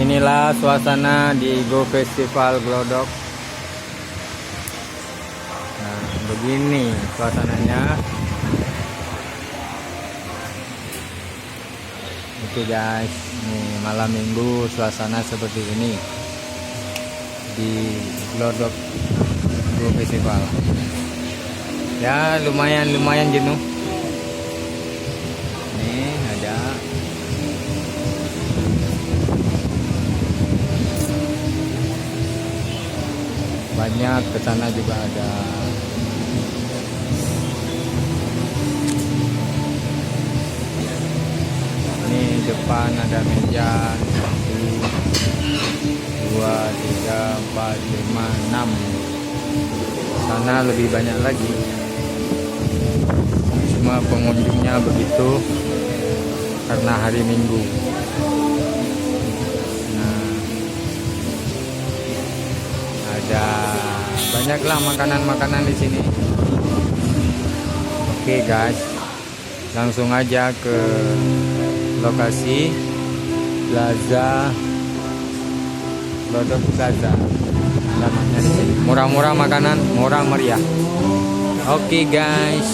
inilah suasana di Go Festival Glodok. Nah, begini suasananya. Oke guys, nih malam minggu suasana seperti ini di Glodok Go Festival. Ya lumayan jenuh. Nih ada banyak, ke sana juga ada. Ini depan ada meja 1, 2, 3, 4, 5, 6. Sana lebih banyak lagi. Cuma pengunjungnya begitu karena hari Minggu. Ada banyaklah makanan-makanan di sini. Oke guys, langsung aja ke lokasi Plaza Glodok Plaza. Namanya di sini. Murah-murah makanan, murah meriah. Oke guys.